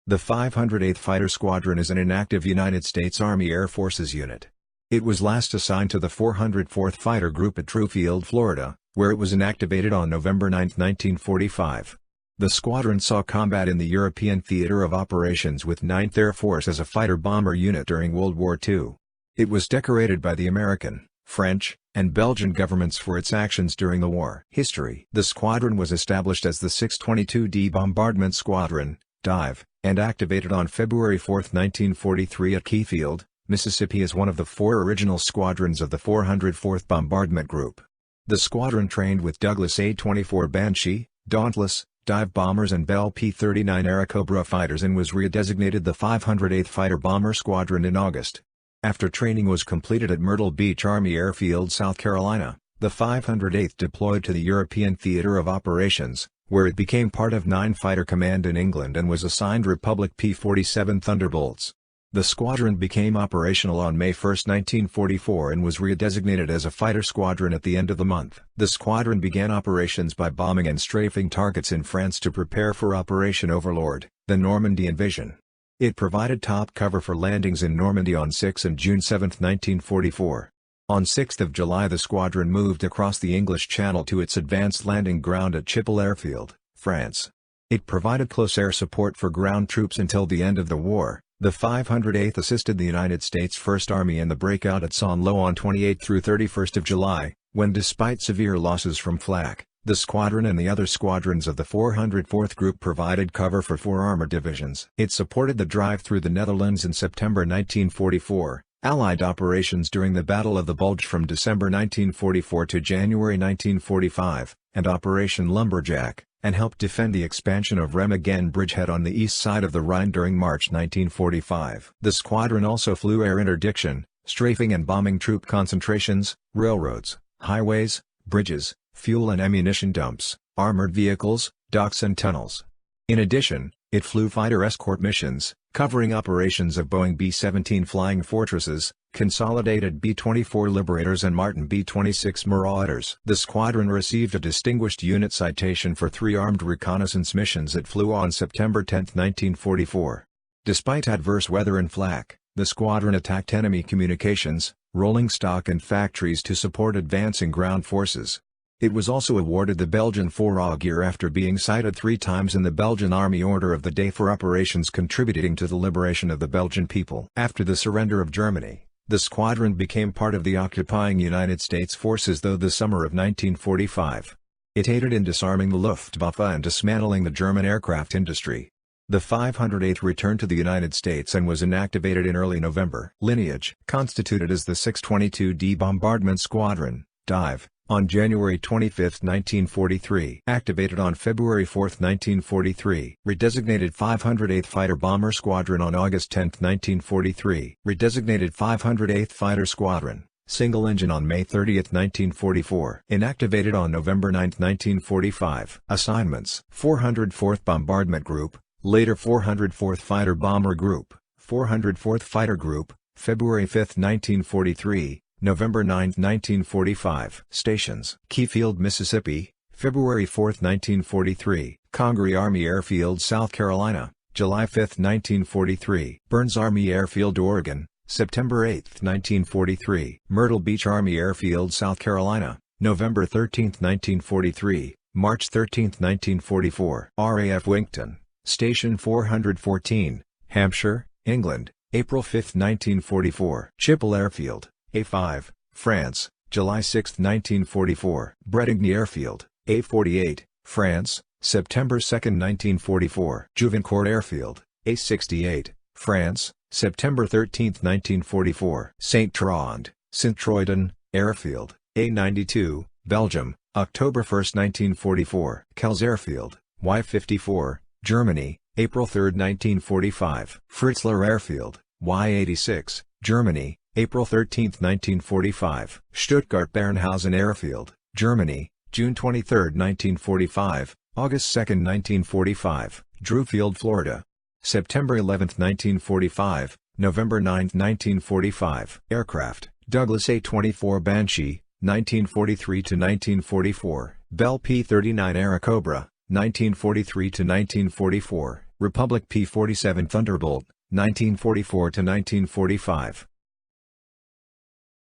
The 508th Fighter Squadron is an inactive United States Army Air Forces unit. It was last assigned to the 404th Fighter Group at Truefield, Florida, where it was inactivated on November 9, 1945. The squadron saw combat in the European Theater of Operations with 9th Air Force as a fighter-bomber unit during World War II. It was decorated by the American, French, and Belgian governments for its actions during the war. History: the squadron was established as the 622d Bombardment Squadron, DIVE, and activated on February 4, 1943 at Keyfield, Mississippi as one of the 4 original squadrons of the 404th Bombardment Group. The squadron trained with Douglas A-24 Banshee, Dauntless, dive bombers and Bell P-39 Airacobra fighters and was redesignated the 508th Fighter Bomber Squadron in August. After training was completed at Myrtle Beach Army Airfield, South Carolina, the 508th deployed to the European Theater of Operations, where it became part of 9 Fighter Command in England and was assigned Republic P-47 Thunderbolts. The squadron became operational on May 1, 1944 and was redesignated as a fighter squadron at the end of the month. The squadron began operations by bombing and strafing targets in France to prepare for Operation Overlord, the Normandy invasion. It provided top cover for landings in Normandy on 6 and June 7, 1944. On 6 July the squadron moved across the English Channel to its advanced landing ground at Chippel Airfield, France. It provided close air support for ground troops until the end of the war. The 508th assisted the United States First Army in the breakout at Saint-Lô on 28 through 31 July, when despite severe losses from flak, the squadron and the other squadrons of the 404th Group provided cover for 4 armored divisions. It supported the drive through the Netherlands in September 1944, Allied operations during the Battle of the Bulge from December 1944 to January 1945, and Operation Lumberjack, and helped defend the expansion of Remagen bridgehead on the east side of the Rhine during March 1945. The squadron also flew air interdiction, strafing and bombing troop concentrations, railroads, highways, bridges, fuel and ammunition dumps, armored vehicles, docks and tunnels. In addition, it flew fighter escort missions, covering operations of Boeing B-17 Flying Fortresses, Consolidated B-24 Liberators and Martin B-26 Marauders. The squadron received a Distinguished Unit Citation for 3 armed reconnaissance missions it flew on September 10, 1944. Despite adverse weather and flak, the squadron attacked enemy communications, rolling stock and factories to support advancing ground forces. It was also awarded the Belgian 4 Augear after being cited 3 times in the Belgian Army Order of the Day for operations contributing to the liberation of the Belgian people. After the surrender of Germany, the squadron became part of the occupying United States forces through the summer of 1945. It aided in disarming the Luftwaffe and dismantling the German aircraft industry. The 508th returned to the United States and was inactivated in early November. Lineage: constituted as the 622d Bombardment Squadron, DIVE, on January 25, 1943. Activated on February 4, 1943. Redesignated 508th Fighter Bomber Squadron on August 10, 1943. Redesignated 508th Fighter Squadron, single engine on May 30, 1944. Inactivated on November 9, 1945. Assignments: 404th Bombardment Group, later 404th Fighter Bomber Group, 404th Fighter Group, February 5, 1943. November 9, 1945. Stations: Keyfield, Mississippi, February 4, 1943. Congaree Army Airfield, South Carolina, July 5, 1943. Burns Army Airfield, Oregon, September 8, 1943. Myrtle Beach Army Airfield, South Carolina, November 13, 1943, March 13, 1944. RAF Winkton, Station 414, Hampshire, England, April 5, 1944. Chippel Airfield, A5, France, July 6, 1944. Bretigny Airfield, A48, France, September 2, 1944. Juvincourt Airfield, A68, France, September 13, 1944. Saint-Trond, Sint-Truiden, Airfield, A92, Belgium, October 1, 1944. Kells Airfield, Y54, Germany, April 3, 1945. Fritzlar Airfield, Y86, Germany, April 13, 1945. Stuttgart-Bernhausen Airfield, Germany, June 23, 1945, August 2, 1945. Drewfield, Florida, September 11, 1945, November 9, 1945. Aircraft: Douglas A-24 Banshee, 1943-1944, Bell P-39 Airacobra, 1943-1944, Republic P-47 Thunderbolt, 1944 to 1945.